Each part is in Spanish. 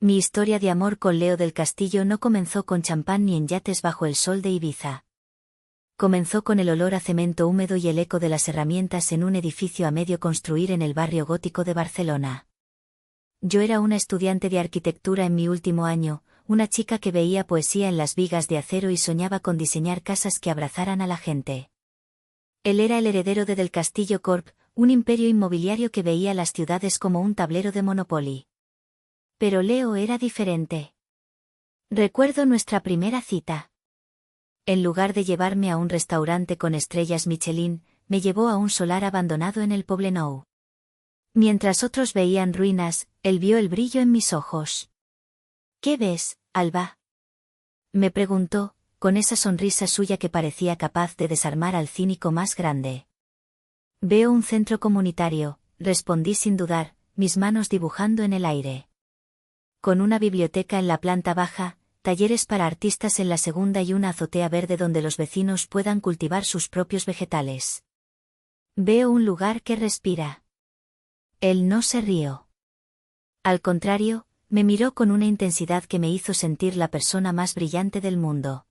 Mi historia de amor con Leo del Castillo no comenzó con champán ni en yates bajo el sol de Ibiza. Comenzó con el olor a cemento húmedo y el eco de las herramientas en un edificio a medio construir en el barrio gótico de Barcelona. Yo era una estudiante de arquitectura en mi último año, una chica que veía poesía en las vigas de acero y soñaba con diseñar casas que abrazaran a la gente. Él era el heredero de Del Castillo Corp, un imperio inmobiliario que veía las ciudades como un tablero de Monopoly. Pero Leo era diferente. Recuerdo nuestra primera cita. En lugar de llevarme a un restaurante con estrellas Michelin, me llevó a un solar abandonado en el Poblenou. Mientras otros veían ruinas, él vio el brillo en mis ojos. ¿Qué ves, Alba? Me preguntó, con esa sonrisa suya que parecía capaz de desarmar al cínico más grande. Veo un centro comunitario, respondí sin dudar, mis manos dibujando en el aire. Con una biblioteca en la planta baja, talleres para artistas en la segunda y una azotea verde donde los vecinos puedan cultivar sus propios vegetales. Veo un lugar que respira. Él no se rió. Al contrario, me miró con una intensidad que me hizo sentir la persona más brillante del mundo.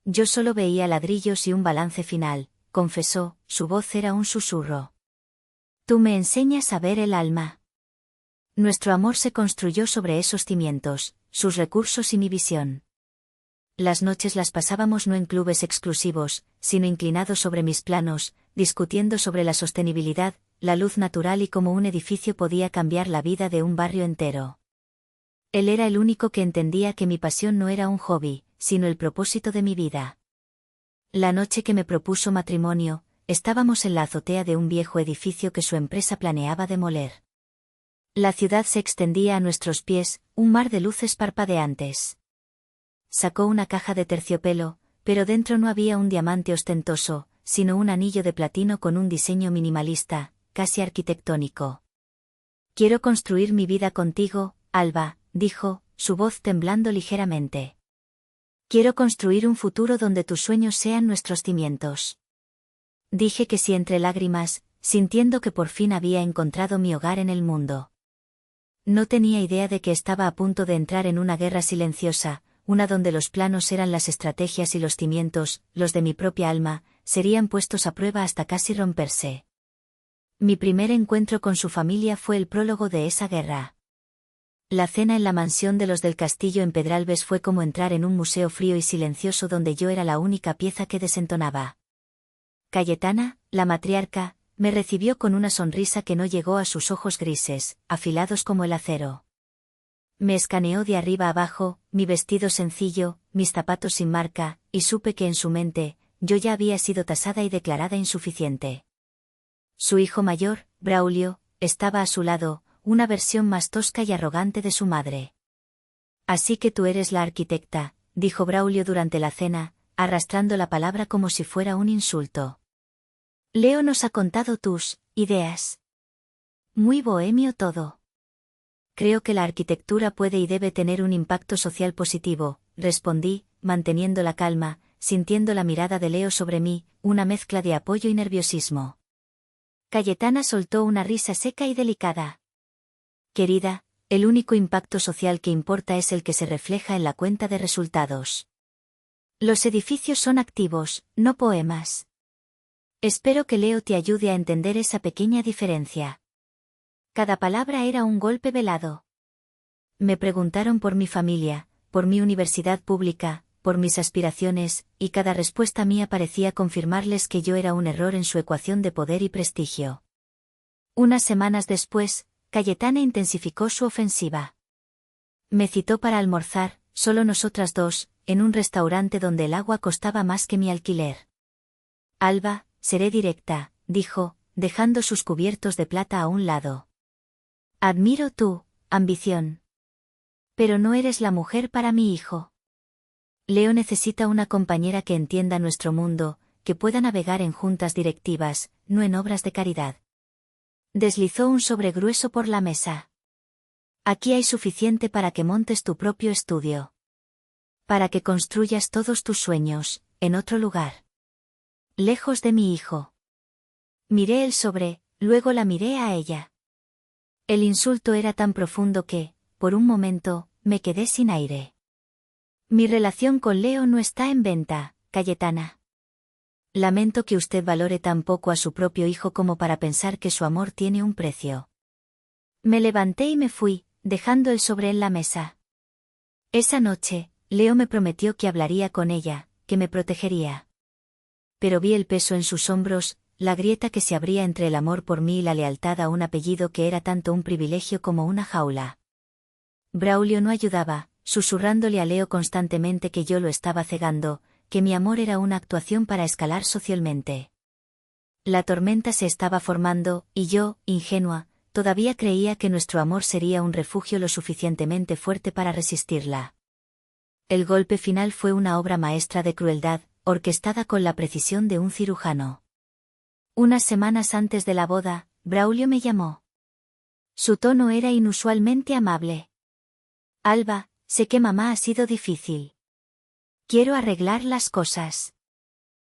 Yo solo veía ladrillos y un balance final, confesó, su voz era un susurro. Tú me enseñas a ver el alma. Nuestro amor se construyó sobre esos cimientos, sus recursos y mi visión. Las noches las pasábamos no en clubes exclusivos, sino inclinados sobre mis planos, discutiendo sobre la sostenibilidad, la luz natural y cómo un edificio podía cambiar la vida de un barrio entero. Él era el único que entendía que mi pasión no era un hobby, sino el propósito de mi vida. La noche que me propuso matrimonio, estábamos en la azotea de un viejo edificio que su empresa planeaba demoler. La ciudad se extendía a nuestros pies, un mar de luces parpadeantes. Sacó una caja de terciopelo, pero dentro no había un diamante ostentoso, sino un anillo de platino con un diseño minimalista, casi arquitectónico. Quiero construir mi vida contigo, Alba, dijo, su voz temblando ligeramente. Quiero construir un futuro donde tus sueños sean nuestros cimientos. Dije que sí entre lágrimas, sintiendo que por fin había encontrado mi hogar en el mundo. No tenía idea de que estaba a punto de entrar en una guerra silenciosa, una donde los planos eran las estrategias y los cimientos, los de mi propia alma, serían puestos a prueba hasta casi romperse. Mi primer encuentro con su familia fue el prólogo de esa guerra. La cena en la mansión de los del Castillo en Pedralbes fue como entrar en un museo frío y silencioso donde yo era la única pieza que desentonaba. Cayetana, la matriarca, me recibió con una sonrisa que no llegó a sus ojos grises, afilados como el acero. Me escaneó de arriba abajo, mi vestido sencillo, mis zapatos sin marca, y supe que en su mente, yo ya había sido tasada y declarada insuficiente. Su hijo mayor, Braulio, estaba a su lado, una versión más tosca y arrogante de su madre. Así que tú eres la arquitecta, dijo Braulio durante la cena, arrastrando la palabra como si fuera un insulto. Leo nos ha contado tus ideas. Muy bohemio todo. Creo que la arquitectura puede y debe tener un impacto social positivo, respondí, manteniendo la calma, sintiendo la mirada de Leo sobre mí, una mezcla de apoyo y nerviosismo. Cayetana soltó una risa seca y delicada. Querida, el único impacto social que importa es el que se refleja en la cuenta de resultados. Los edificios son activos, no poemas. Espero que Leo te ayude a entender esa pequeña diferencia. Cada palabra era un golpe velado. Me preguntaron por mi familia, por mi universidad pública, por mis aspiraciones, y cada respuesta mía parecía confirmarles que yo era un error en su ecuación de poder y prestigio. Unas semanas después, Cayetana intensificó su ofensiva. Me citó para almorzar, solo nosotras dos, en un restaurante donde el agua costaba más que mi alquiler. Alba, seré directa, dijo, dejando sus cubiertos de plata a un lado. Admiro tu ambición. Pero no eres la mujer para mi hijo. Leo necesita una compañera que entienda nuestro mundo, que pueda navegar en juntas directivas, no en obras de caridad. Deslizó un sobre grueso por la mesa. Aquí hay suficiente para que montes tu propio estudio. Para que construyas todos tus sueños, en otro lugar. Lejos de mi hijo. Miré el sobre, luego la miré a ella. El insulto era tan profundo que, por un momento, me quedé sin aire. Mi relación con Leo no está en venta, Cayetana. Lamento que usted valore tan poco a su propio hijo como para pensar que su amor tiene un precio. Me levanté y me fui, dejando el sobre en la mesa. Esa noche, Leo me prometió que hablaría con ella, que me protegería. Pero vi el peso en sus hombros, la grieta que se abría entre el amor por mí y la lealtad a un apellido que era tanto un privilegio como una jaula. Braulio no ayudaba, susurrándole a Leo constantemente que yo lo estaba cegando, que mi amor era una actuación para escalar socialmente. La tormenta se estaba formando, y yo, ingenua, todavía creía que nuestro amor sería un refugio lo suficientemente fuerte para resistirla. El golpe final fue una obra maestra de crueldad, orquestada con la precisión de un cirujano. Unas semanas antes de la boda, Braulio me llamó. Su tono era inusualmente amable. Alba, sé que mamá ha sido difícil. Quiero arreglar las cosas.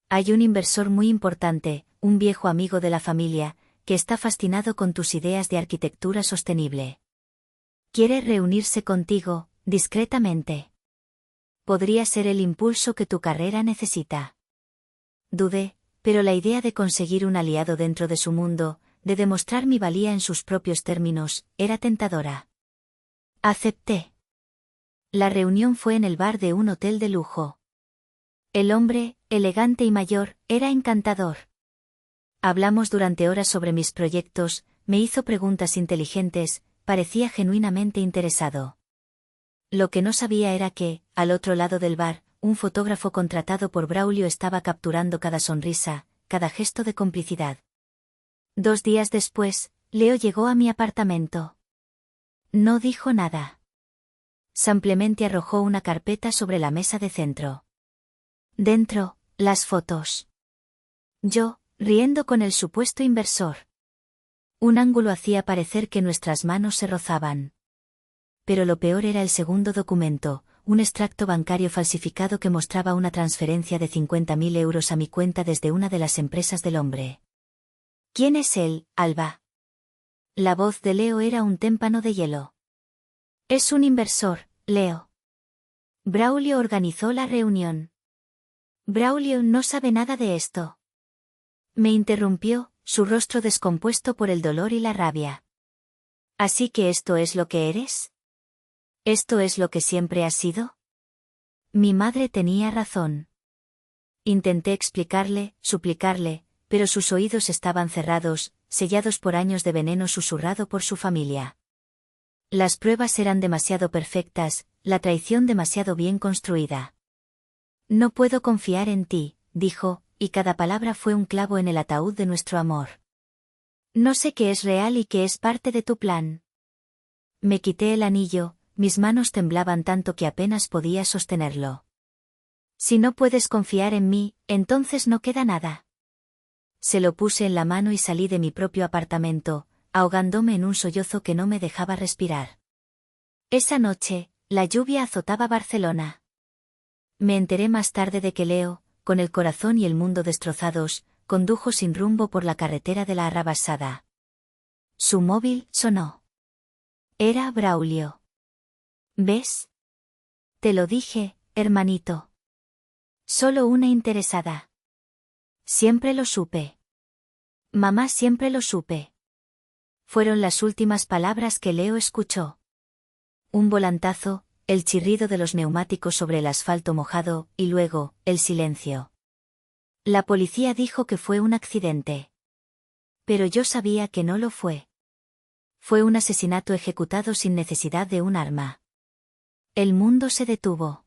Hay un inversor muy importante, un viejo amigo de la familia, que está fascinado con tus ideas de arquitectura sostenible. Quiere reunirse contigo, discretamente. Podría ser el impulso que tu carrera necesita. Dudé, pero la idea de conseguir un aliado dentro de su mundo, de demostrar mi valía en sus propios términos, era tentadora. Acepté. La reunión fue en el bar de un hotel de lujo. El hombre, elegante y mayor, era encantador. Hablamos durante horas sobre mis proyectos, me hizo preguntas inteligentes, parecía genuinamente interesado. Lo que no sabía era que, al otro lado del bar, un fotógrafo contratado por Braulio estaba capturando cada sonrisa, cada gesto de complicidad. 2 días después, Leo llegó a mi apartamento. No dijo nada. Simplemente arrojó una carpeta sobre la mesa de centro. Dentro, las fotos. Yo, riendo con el supuesto inversor. Un ángulo hacía parecer que nuestras manos se rozaban. Pero lo peor era el segundo documento, un extracto bancario falsificado que mostraba una transferencia de 50.000 euros a mi cuenta desde una de las empresas del hombre. ¿Quién es él, Alba? La voz de Leo era un témpano de hielo. Es un inversor, Leo. Braulio organizó la reunión. Braulio no sabe nada de esto. Me interrumpió, su rostro descompuesto por el dolor y la rabia. ¿Así que esto es lo que eres? ¿Esto es lo que siempre has sido? Mi madre tenía razón. Intenté explicarle, suplicarle, pero sus oídos estaban cerrados, sellados por años de veneno susurrado por su familia. Las pruebas eran demasiado perfectas, la traición demasiado bien construida. No puedo confiar en ti, dijo, y cada palabra fue un clavo en el ataúd de nuestro amor. No sé qué es real y qué es parte de tu plan. Me quité el anillo, mis manos temblaban tanto que apenas podía sostenerlo. Si no puedes confiar en mí, entonces no queda nada. Se lo puse en la mano y salí de mi propio apartamento, ahogándome en un sollozo que no me dejaba respirar. Esa noche, la lluvia azotaba Barcelona. Me enteré más tarde de que Leo, con el corazón y el mundo destrozados, condujo sin rumbo por la carretera de la Arrabassada. Su móvil sonó. Era Braulio. ¿Ves? Te lo dije, hermanito. Solo una interesada. Siempre lo supe. Mamá, siempre lo supe. Fueron las últimas palabras que Leo escuchó. Un volantazo, el chirrido de los neumáticos sobre el asfalto mojado, y luego, el silencio. La policía dijo que fue un accidente. Pero yo sabía que no lo fue. Fue un asesinato ejecutado sin necesidad de un arma. El mundo se detuvo.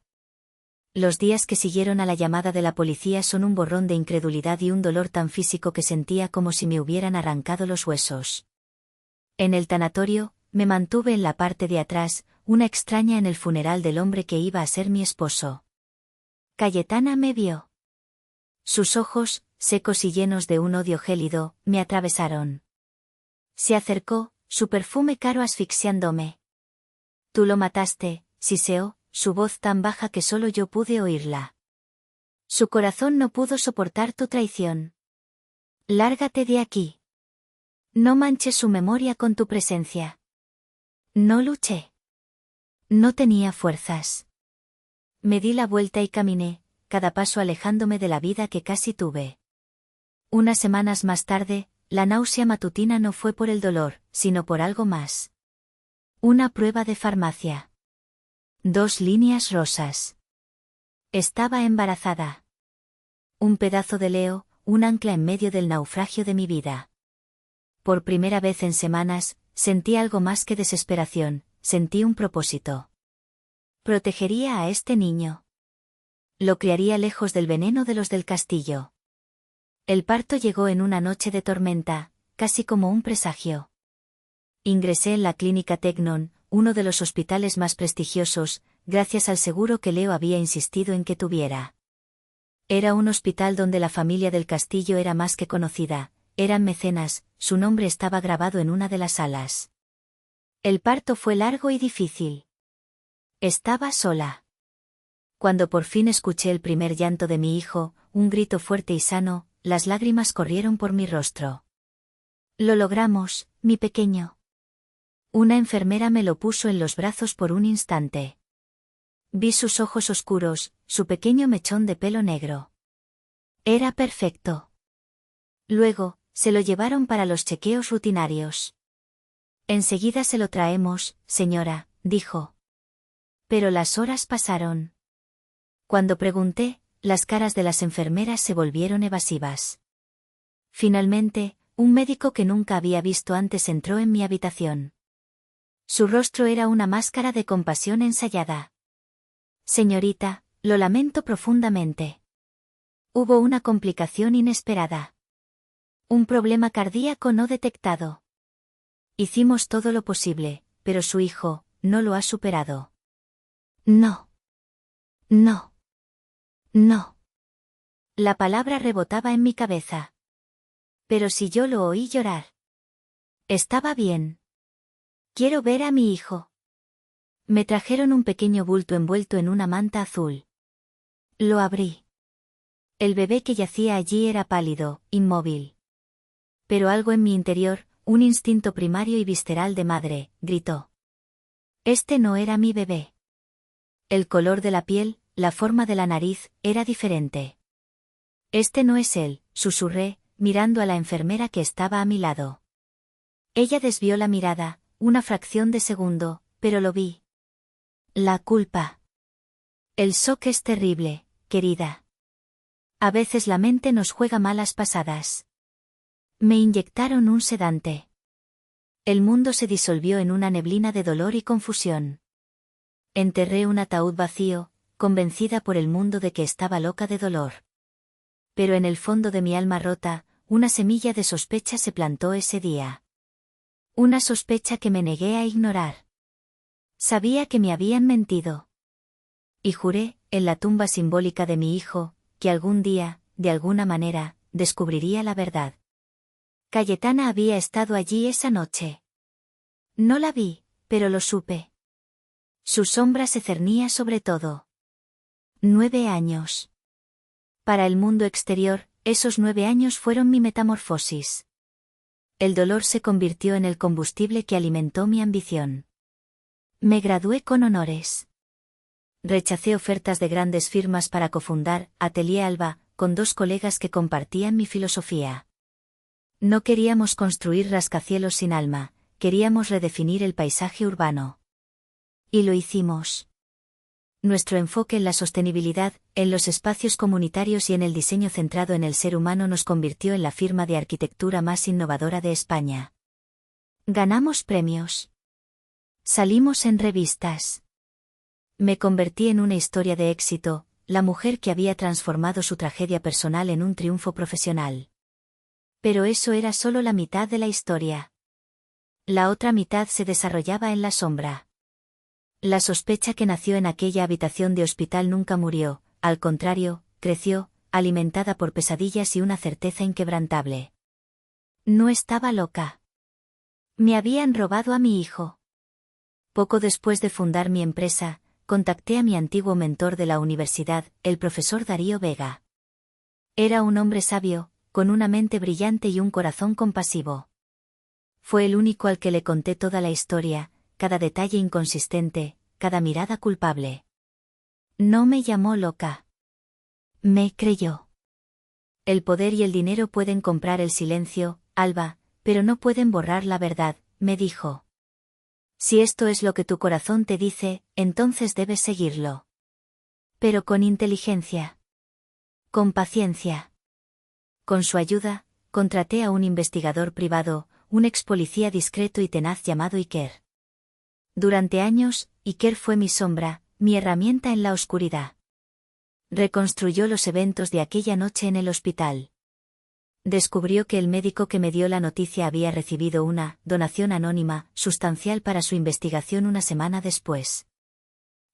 Los días que siguieron a la llamada de la policía son un borrón de incredulidad y un dolor tan físico que sentía como si me hubieran arrancado los huesos. En el tanatorio, me mantuve en la parte de atrás, una extraña en el funeral del hombre que iba a ser mi esposo. Cayetana me vio. Sus ojos, secos y llenos de un odio gélido, me atravesaron. Se acercó, su perfume caro asfixiándome. Tú lo mataste, siseó, su voz tan baja que solo yo pude oírla. Su corazón no pudo soportar tu traición. Lárgate de aquí. No manches su memoria con tu presencia. No luché. No tenía fuerzas. Me di la vuelta y caminé, cada paso alejándome de la vida que casi tuve. Unas semanas más tarde, la náusea matutina no fue por el dolor, sino por algo más. Una prueba de farmacia. 2 líneas rosas. Estaba embarazada. Un pedazo de Leo, un ancla en medio del naufragio de mi vida. Por primera vez en semanas, sentí algo más que desesperación, sentí un propósito. Protegería a este niño. Lo criaría lejos del veneno de los del castillo. El parto llegó en una noche de tormenta, casi como un presagio. Ingresé en la clínica Tecnon, uno de los hospitales más prestigiosos, gracias al seguro que Leo había insistido en que tuviera. Era un hospital donde la familia del castillo era más que conocida, eran mecenas, su nombre estaba grabado en una de las salas. El parto fue largo y difícil. Estaba sola. Cuando por fin escuché el primer llanto de mi hijo, un grito fuerte y sano, las lágrimas corrieron por mi rostro. Lo logramos, mi pequeño. Una enfermera me lo puso en los brazos por un instante. Vi sus ojos oscuros, su pequeño mechón de pelo negro. Era perfecto. Luego, se lo llevaron para los chequeos rutinarios. Enseguida se lo traemos, señora, dijo. Pero las horas pasaron. Cuando pregunté, las caras de las enfermeras se volvieron evasivas. Finalmente, un médico que nunca había visto antes entró en mi habitación. Su rostro era una máscara de compasión ensayada. Señorita, lo lamento profundamente. Hubo una complicación inesperada. Un problema cardíaco no detectado. Hicimos todo lo posible, pero su hijo, no lo ha superado. No. No. No. La palabra rebotaba en mi cabeza. Pero si yo lo oí llorar. Estaba bien. Quiero ver a mi hijo. Me trajeron un pequeño bulto envuelto en una manta azul. Lo abrí. El bebé que yacía allí era pálido, inmóvil. Pero algo en mi interior, un instinto primario y visceral de madre, gritó. Este no era mi bebé. El color de la piel, la forma de la nariz, era diferente. Este no es él, susurré, mirando a la enfermera que estaba a mi lado. Ella desvió la mirada, una fracción de segundo, pero lo vi. La culpa. El shock es terrible, querida. A veces la mente nos juega malas pasadas. Me inyectaron un sedante. El mundo se disolvió en una neblina de dolor y confusión. Enterré un ataúd vacío, convencida por el mundo de que estaba loca de dolor. Pero en el fondo de mi alma rota, una semilla de sospecha se plantó ese día. Una sospecha que me negué a ignorar. Sabía que me habían mentido. Y juré, en la tumba simbólica de mi hijo, que algún día, de alguna manera, descubriría la verdad. Cayetana había estado allí esa noche. No la vi, pero lo supe. Su sombra se cernía sobre todo. 9 años. Para el mundo exterior, esos 9 años fueron mi metamorfosis. El dolor se convirtió en el combustible que alimentó mi ambición. Me gradué con honores. Rechacé ofertas de grandes firmas para cofundar Atelier Alba, con 2 colegas que compartían mi filosofía. No queríamos construir rascacielos sin alma, queríamos redefinir el paisaje urbano. Y lo hicimos. Nuestro enfoque en la sostenibilidad, en los espacios comunitarios y en el diseño centrado en el ser humano nos convirtió en la firma de arquitectura más innovadora de España. Ganamos premios. Salimos en revistas. Me convertí en una historia de éxito, la mujer que había transformado su tragedia personal en un triunfo profesional. Pero eso era solo la mitad de la historia. La otra mitad se desarrollaba en la sombra. La sospecha que nació en aquella habitación de hospital nunca murió, al contrario, creció, alimentada por pesadillas y una certeza inquebrantable. No estaba loca. Me habían robado a mi hijo. Poco después de fundar mi empresa, contacté a mi antiguo mentor de la universidad, el profesor Darío Vega. Era un hombre sabio, con una mente brillante y un corazón compasivo. Fue el único al que le conté toda la historia, cada detalle inconsistente, cada mirada culpable. No me llamó loca. Me creyó. El poder y el dinero pueden comprar el silencio, Alba, pero no pueden borrar la verdad, me dijo. Si esto es lo que tu corazón te dice, entonces debes seguirlo. Pero con inteligencia. Con paciencia. Con su ayuda, contraté a un investigador privado, un ex policía discreto y tenaz llamado Iker. Durante años, Iker fue mi sombra, mi herramienta en la oscuridad. Reconstruyó los eventos de aquella noche en el hospital. Descubrió que el médico que me dio la noticia había recibido una donación anónima, sustancial para su investigación una semana después.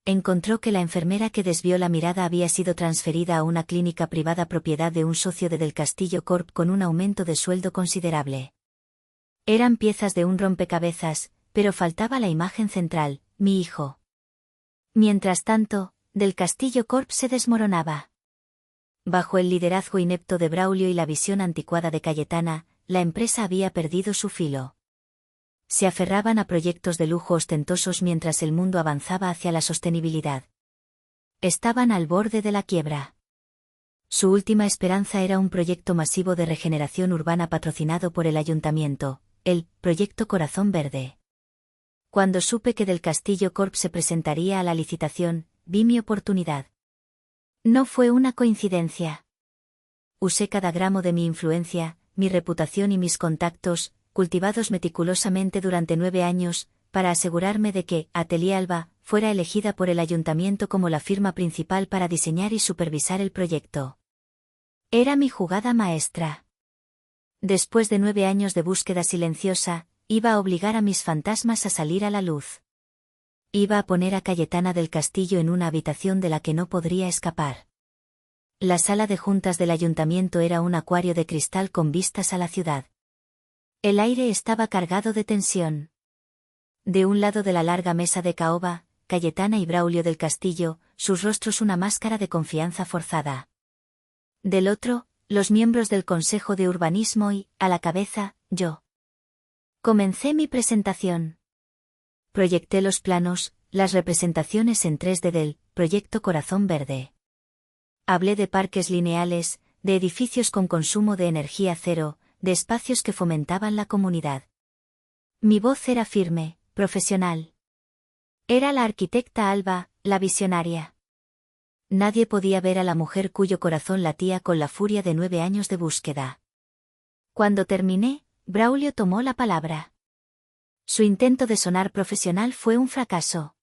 Encontró que la enfermera que desvió la mirada había sido transferida a una clínica privada propiedad de un socio de Del Castillo Corp con un aumento de sueldo considerable. Eran piezas de un rompecabezas, pero faltaba la imagen central, mi hijo. Mientras tanto, Del Castillo Corp se desmoronaba. Bajo el liderazgo inepto de Braulio y la visión anticuada de Cayetana, la empresa había perdido su filo. Se aferraban a proyectos de lujo ostentosos mientras el mundo avanzaba hacia la sostenibilidad. Estaban al borde de la quiebra. Su última esperanza era un proyecto masivo de regeneración urbana patrocinado por el ayuntamiento, el Proyecto Corazón Verde. Cuando supe que Del Castillo Corp se presentaría a la licitación, vi mi oportunidad. No fue una coincidencia. Usé cada gramo de mi influencia, mi reputación y mis contactos, cultivados meticulosamente durante 9 años, para asegurarme de que Atelier Alba fuera elegida por el ayuntamiento como la firma principal para diseñar y supervisar el proyecto. Era mi jugada maestra. Después de 9 años de búsqueda silenciosa, iba a obligar a mis fantasmas a salir a la luz. Iba a poner a Cayetana del Castillo en una habitación de la que no podría escapar. La sala de juntas del ayuntamiento era un acuario de cristal con vistas a la ciudad. El aire estaba cargado de tensión. De un lado de la larga mesa de caoba, Cayetana y Braulio del Castillo, sus rostros una máscara de confianza forzada. Del otro, los miembros del Consejo de Urbanismo y, a la cabeza, yo. Comencé mi presentación. Proyecté los planos, las representaciones en 3D del Proyecto Corazón Verde. Hablé de parques lineales, de edificios con consumo de energía cero, de espacios que fomentaban la comunidad. Mi voz era firme, profesional. Era la arquitecta Alba, la visionaria. Nadie podía ver a la mujer cuyo corazón latía con la furia de 9 años de búsqueda. Cuando terminé, Braulio tomó la palabra. Su intento de sonar profesional fue un fracaso.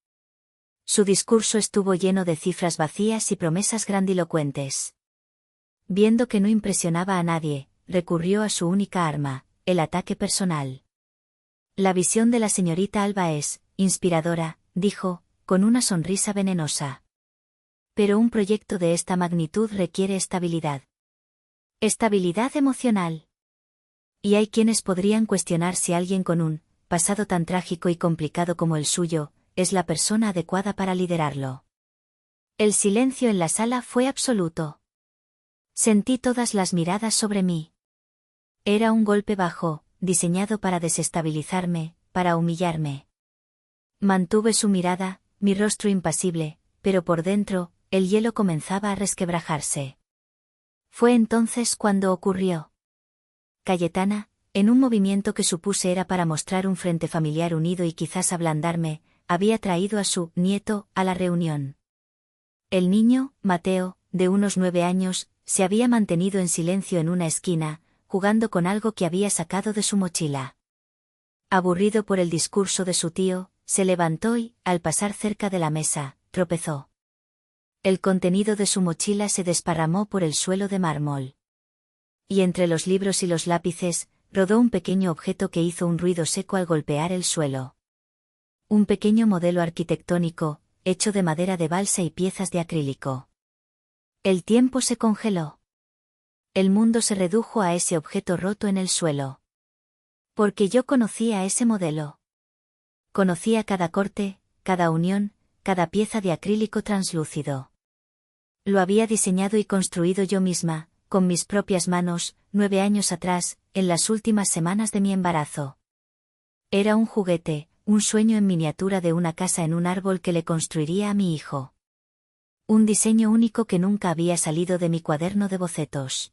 Su discurso estuvo lleno de cifras vacías y promesas grandilocuentes. Viendo que no impresionaba a nadie, recurrió a su única arma, el ataque personal. La visión de la señorita Alba es inspiradora, dijo, con una sonrisa venenosa. Pero un proyecto de esta magnitud requiere estabilidad. Estabilidad emocional. Y hay quienes podrían cuestionar si alguien con un pasado tan trágico y complicado como el suyo, es la persona adecuada para liderarlo. El silencio en la sala fue absoluto. Sentí todas las miradas sobre mí. Era un golpe bajo, diseñado para desestabilizarme, para humillarme. Mantuve su mirada, mi rostro impasible, pero por dentro, el hielo comenzaba a resquebrajarse. Fue entonces cuando ocurrió. Cayetana, en un movimiento que supuse era para mostrar un frente familiar unido y quizás ablandarme, había traído a su nieto a la reunión. El niño, Mateo, de unos 9 años, se había mantenido en silencio en una esquina, jugando con algo que había sacado de su mochila. Aburrido por el discurso de su tío, se levantó y, al pasar cerca de la mesa, tropezó. El contenido de su mochila se desparramó por el suelo de mármol. Y entre los libros y los lápices, rodó un pequeño objeto que hizo un ruido seco al golpear el suelo. Un pequeño modelo arquitectónico, hecho de madera de balsa y piezas de acrílico. El tiempo se congeló. El mundo se redujo a ese objeto roto en el suelo. Porque yo conocía ese modelo. Conocía cada corte, cada unión, cada pieza de acrílico translúcido. Lo había diseñado y construido yo misma, con mis propias manos, 9 años atrás, en las últimas semanas de mi embarazo. Era un juguete, un sueño en miniatura de una casa en un árbol que le construiría a mi hijo. Un diseño único que nunca había salido de mi cuaderno de bocetos.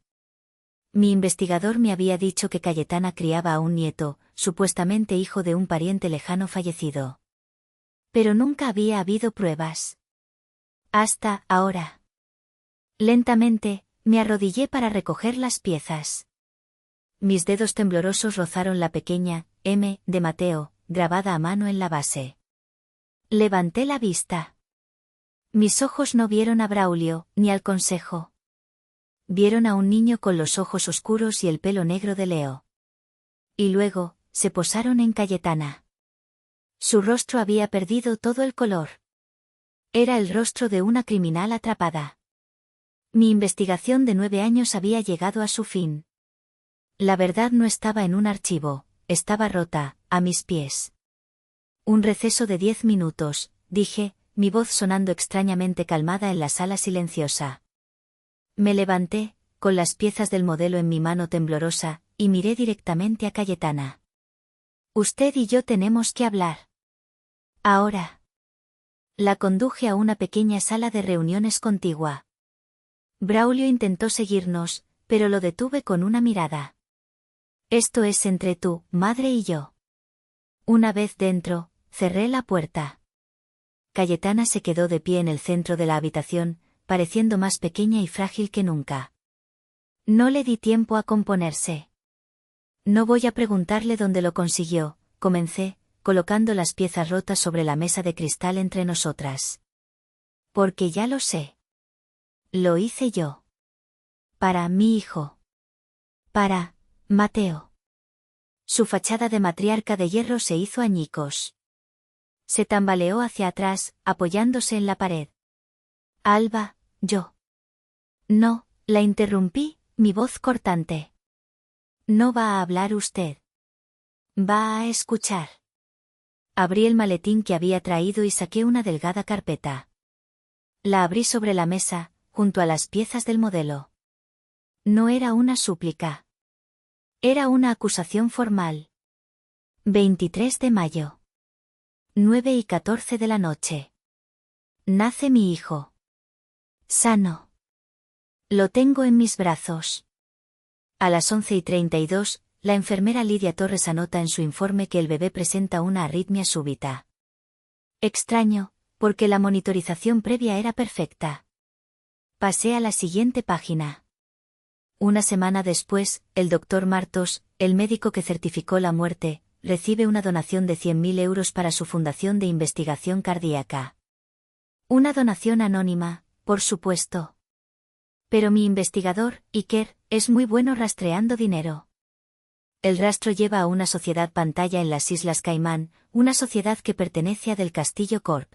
Mi investigador me había dicho que Cayetana criaba a un nieto, supuestamente hijo de un pariente lejano fallecido. Pero nunca había habido pruebas. Hasta ahora. Lentamente, me arrodillé para recoger las piezas. Mis dedos temblorosos rozaron la pequeña M de Mateo, grabada a mano en la base. Levanté la vista. Mis ojos no vieron a Braulio, ni al consejo. Vieron a un niño con los ojos oscuros y el pelo negro de Leo. Y luego, se posaron en Cayetana. Su rostro había perdido todo el color. Era el rostro de una criminal atrapada. Mi investigación de 9 años había llegado a su fin. La verdad no estaba en un archivo, estaba rota, a mis pies. Un receso de 10 minutos, dije, mi voz sonando extrañamente calmada en la sala silenciosa. Me levanté, con las piezas del modelo en mi mano temblorosa, y miré directamente a Cayetana. Usted y yo tenemos que hablar. Ahora. La conduje a una pequeña sala de reuniones contigua. Braulio intentó seguirnos, pero lo detuve con una mirada. Esto es entre tú, madre y yo. Una vez dentro, cerré la puerta. Cayetana se quedó de pie en el centro de la habitación, pareciendo más pequeña y frágil que nunca. No le di tiempo a componerse. No voy a preguntarle dónde lo consiguió, comencé, colocando las piezas rotas sobre la mesa de cristal entre nosotras. Porque ya lo sé. Lo hice yo. Para mi hijo. Para Mateo. Su fachada de matriarca de hierro se hizo añicos. Se tambaleó hacia atrás, apoyándose en la pared. Alba, yo. No, la interrumpí, mi voz cortante. No va a hablar usted. Va a escuchar. Abrí el maletín que había traído y saqué una delgada carpeta. La abrí sobre la mesa, junto a las piezas del modelo. No era una súplica. Era una acusación formal. 23 de mayo. 9:14 de la noche. Nace mi hijo. Sano. Lo tengo en mis brazos. A las 11:32, la enfermera Lidia Torres anota en su informe que el bebé presenta una arritmia súbita. Extraño, porque la monitorización previa era perfecta. Pasé a la siguiente página. Una semana después, el doctor Martos, el médico que certificó la muerte, recibe una donación de 100.000 euros para su fundación de investigación cardíaca. Una donación anónima, por supuesto. Pero mi investigador, Iker, es muy bueno rastreando dinero. El rastro lleva a una sociedad pantalla en las Islas Caimán, una sociedad que pertenece a Del Castillo Corp.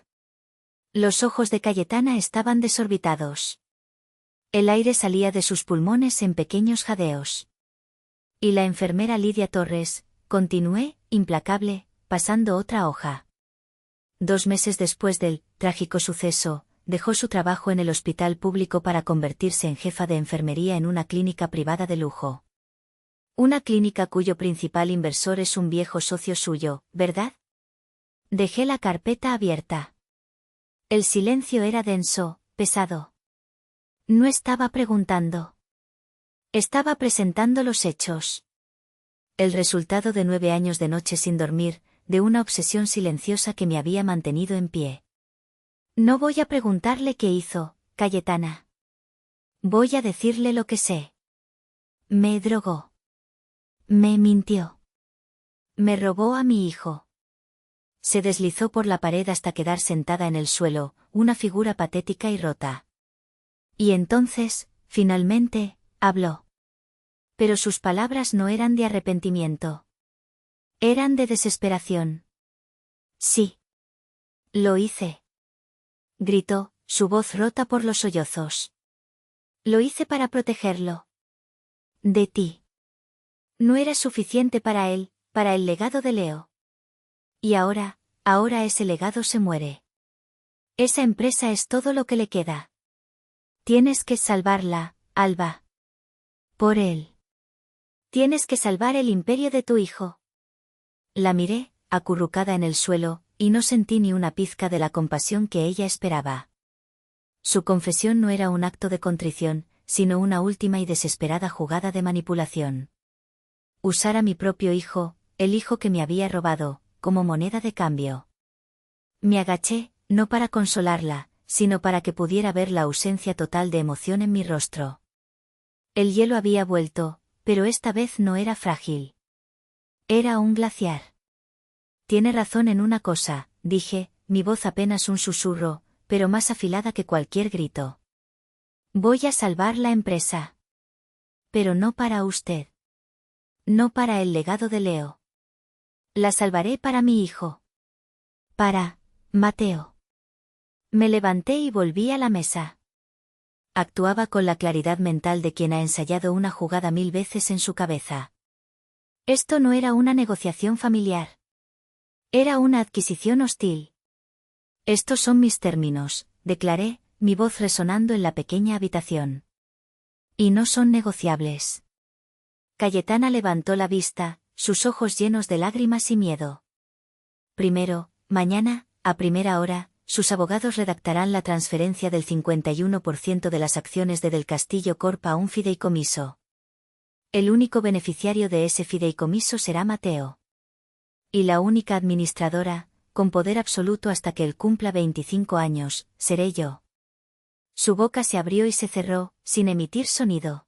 Los ojos de Cayetana estaban desorbitados. El aire salía de sus pulmones en pequeños jadeos. Y la enfermera Lidia Torres, continué, implacable, pasando otra hoja. 2 meses después del trágico suceso, dejó su trabajo en el hospital público para convertirse en jefa de enfermería en una clínica privada de lujo. Una clínica cuyo principal inversor es un viejo socio suyo, ¿verdad? Dejé la carpeta abierta. El silencio era denso, pesado. No estaba preguntando. Estaba presentando los hechos. El resultado de 9 años de noche sin dormir, de una obsesión silenciosa que me había mantenido en pie. No voy a preguntarle qué hizo, Cayetana. Voy a decirle lo que sé. Me drogó. Me mintió. Me robó a mi hijo. Se deslizó por la pared hasta quedar sentada en el suelo, una figura patética y rota. Y entonces, finalmente, habló. Pero sus palabras no eran de arrepentimiento. Eran de desesperación. Sí. Lo hice. Gritó, su voz rota por los sollozos. Lo hice para protegerlo. De ti. No era suficiente para él, para el legado de Leo. Y ahora ese legado se muere. Esa empresa es todo lo que le queda. Tienes que salvarla, Alba. Por él. Tienes que salvar el imperio de tu hijo. La miré, acurrucada en el suelo, y no sentí ni una pizca de la compasión que ella esperaba. Su confesión no era un acto de contrición, sino una última y desesperada jugada de manipulación. Usar a mi propio hijo, el hijo que me había robado, como moneda de cambio. Me agaché, no para consolarla, sino para que pudiera ver la ausencia total de emoción en mi rostro. El hielo había vuelto, pero esta vez no era frágil. Era un glaciar. Tiene razón en una cosa, dije, mi voz apenas un susurro, pero más afilada que cualquier grito. Voy a salvar la empresa. Pero no para usted. No para el legado de Leo. La salvaré para mi hijo. Para Mateo. Me levanté y volví a la mesa. Actuaba con la claridad mental de quien ha ensayado una jugada 1000 veces en su cabeza. Esto no era una negociación familiar. Era una adquisición hostil. Estos son mis términos, declaré, mi voz resonando en la pequeña habitación. Y no son negociables. Cayetana levantó la vista, sus ojos llenos de lágrimas y miedo. Primero, mañana, a primera hora, sus abogados redactarán la transferencia del 51% de las acciones de Del Castillo Corp a un fideicomiso. El único beneficiario de ese fideicomiso será Mateo. Y la única administradora, con poder absoluto hasta que él cumpla 25 años, seré yo. Su boca se abrió y se cerró, sin emitir sonido.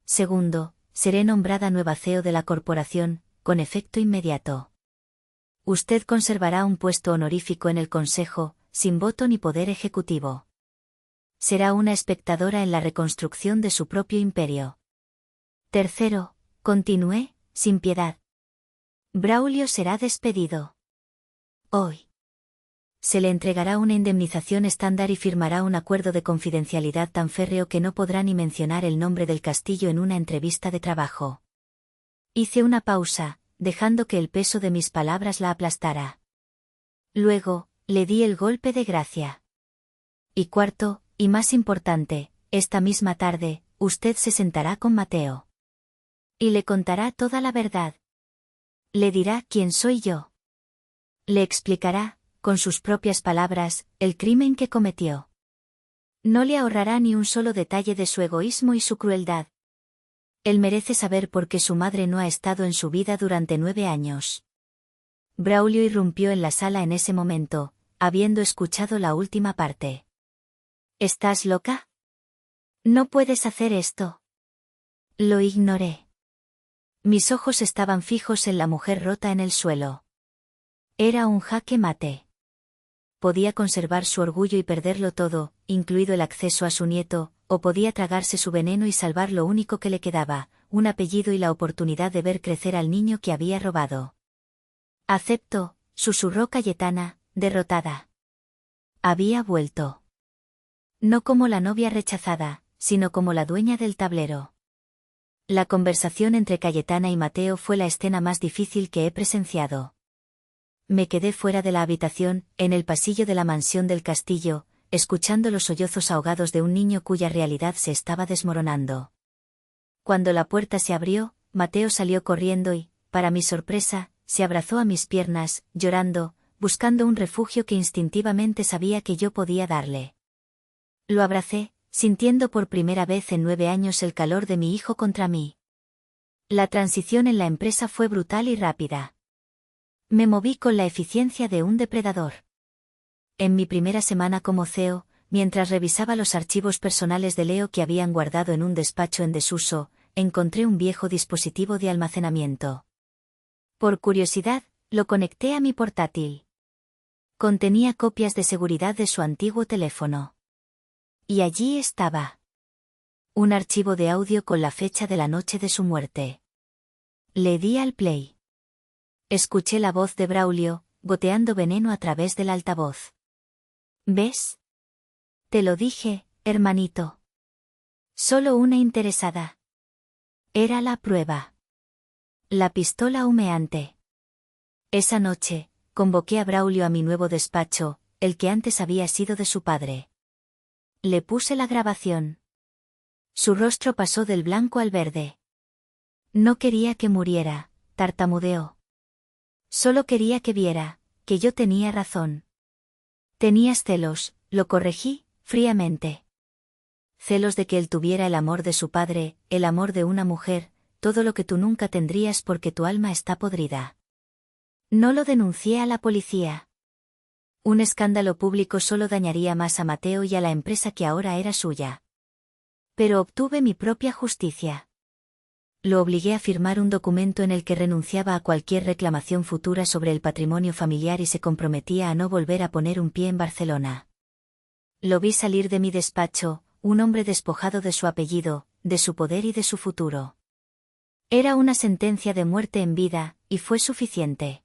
Segundo, seré nombrada nueva CEO de la corporación, con efecto inmediato. Usted conservará un puesto honorífico en el Consejo, sin voto ni poder ejecutivo. Será una espectadora en la reconstrucción de su propio imperio. Tercero, continué, sin piedad. Braulio será despedido. Hoy. Se le entregará una indemnización estándar y firmará un acuerdo de confidencialidad tan férreo que no podrá ni mencionar el nombre del castillo en una entrevista de trabajo. Hice una pausa, dejando que el peso de mis palabras la aplastara. Luego, le di el golpe de gracia. Y cuarto, y más importante, esta misma tarde, usted se sentará con Mateo. Y le contará toda la verdad. Le dirá quién soy yo. Le explicará, con sus propias palabras, el crimen que cometió. No le ahorrará ni un solo detalle de su egoísmo y su crueldad. Él merece saber por qué su madre no ha estado en su vida durante 9 años. Braulio irrumpió en la sala en ese momento, habiendo escuchado la última parte. ¿Estás loca? No puedes hacer esto. Lo ignoré. Mis ojos estaban fijos en la mujer rota en el suelo. Era un jaque mate. Podía conservar su orgullo y perderlo todo, incluido el acceso a su nieto, o podía tragarse su veneno y salvar lo único que le quedaba, un apellido y la oportunidad de ver crecer al niño que había robado. Acepto, susurró Cayetana, derrotada. Había vuelto. No como la novia rechazada, sino como la dueña del tablero. La conversación entre Cayetana y Mateo fue la escena más difícil que he presenciado. Me quedé fuera de la habitación, en el pasillo de la mansión del castillo, escuchando los sollozos ahogados de un niño cuya realidad se estaba desmoronando. Cuando la puerta se abrió, Mateo salió corriendo y, para mi sorpresa, se abrazó a mis piernas, llorando, buscando un refugio que instintivamente sabía que yo podía darle. Lo abracé, sintiendo por primera vez en 9 años el calor de mi hijo contra mí. La transición en la empresa fue brutal y rápida. Me moví con la eficiencia de un depredador. En mi primera semana como CEO, mientras revisaba los archivos personales de Leo que habían guardado en un despacho en desuso, encontré un viejo dispositivo de almacenamiento. Por curiosidad, lo conecté a mi portátil. Contenía copias de seguridad de su antiguo teléfono. Y allí estaba. Un archivo de audio con la fecha de la noche de su muerte. Le di al play. Escuché la voz de Braulio, goteando veneno a través del altavoz. ¿Ves? Te lo dije, hermanito. Solo una interesada. Era la prueba. La pistola humeante. Esa noche, convoqué a Braulio a mi nuevo despacho, el que antes había sido de su padre. Le puse la grabación. Su rostro pasó del blanco al verde. No quería que muriera, tartamudeó. Solo quería que viera, que yo tenía razón. Tenías celos, lo corregí, fríamente. Celos de que él tuviera el amor de su padre, el amor de una mujer, todo lo que tú nunca tendrías porque tu alma está podrida. No lo denuncié a la policía. Un escándalo público solo dañaría más a Mateo y a la empresa que ahora era suya. Pero obtuve mi propia justicia. Lo obligué a firmar un documento en el que renunciaba a cualquier reclamación futura sobre el patrimonio familiar y se comprometía a no volver a poner un pie en Barcelona. Lo vi salir de mi despacho, un hombre despojado de su apellido, de su poder y de su futuro. Era una sentencia de muerte en vida, y fue suficiente.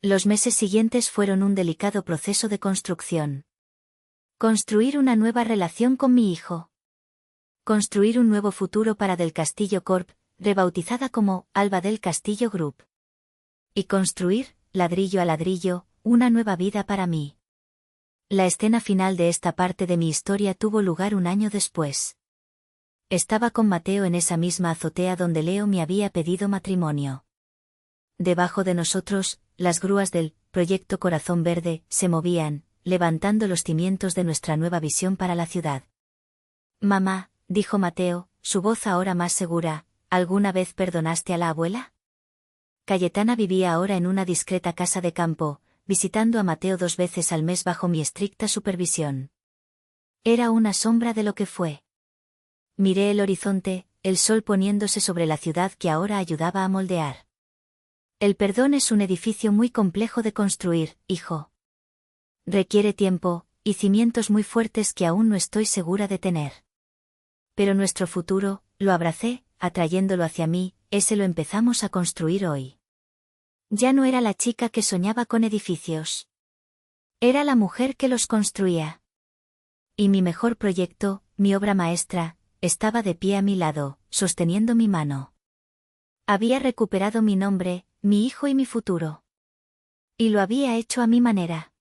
Los meses siguientes fueron un delicado proceso de construcción. Construir una nueva relación con mi hijo. Construir un nuevo futuro para Del Castillo Corp., rebautizada como Alba del Castillo Group. Y construir, ladrillo a ladrillo, una nueva vida para mí. La escena final de esta parte de mi historia tuvo lugar un año después. Estaba con Mateo en esa misma azotea donde Leo me había pedido matrimonio. Debajo de nosotros, las grúas del Proyecto Corazón Verde se movían, levantando los cimientos de nuestra nueva visión para la ciudad. Mamá, dijo Mateo, su voz ahora más segura, ¿alguna vez perdonaste a la abuela? Cayetana vivía ahora en una discreta casa de campo, visitando a Mateo 2 veces al mes bajo mi estricta supervisión. Era una sombra de lo que fue. Miré el horizonte, el sol poniéndose sobre la ciudad que ahora ayudaba a moldear. El perdón es un edificio muy complejo de construir, hijo. Requiere tiempo, y cimientos muy fuertes que aún no estoy segura de tener. Pero nuestro futuro, lo abracé, atrayéndolo hacia mí, ese lo empezamos a construir hoy. Ya no era la chica que soñaba con edificios. Era la mujer que los construía. Y mi mejor proyecto, mi obra maestra, estaba de pie a mi lado, sosteniendo mi mano. Había recuperado mi nombre, mi hijo y mi futuro. Y lo había hecho a mi manera.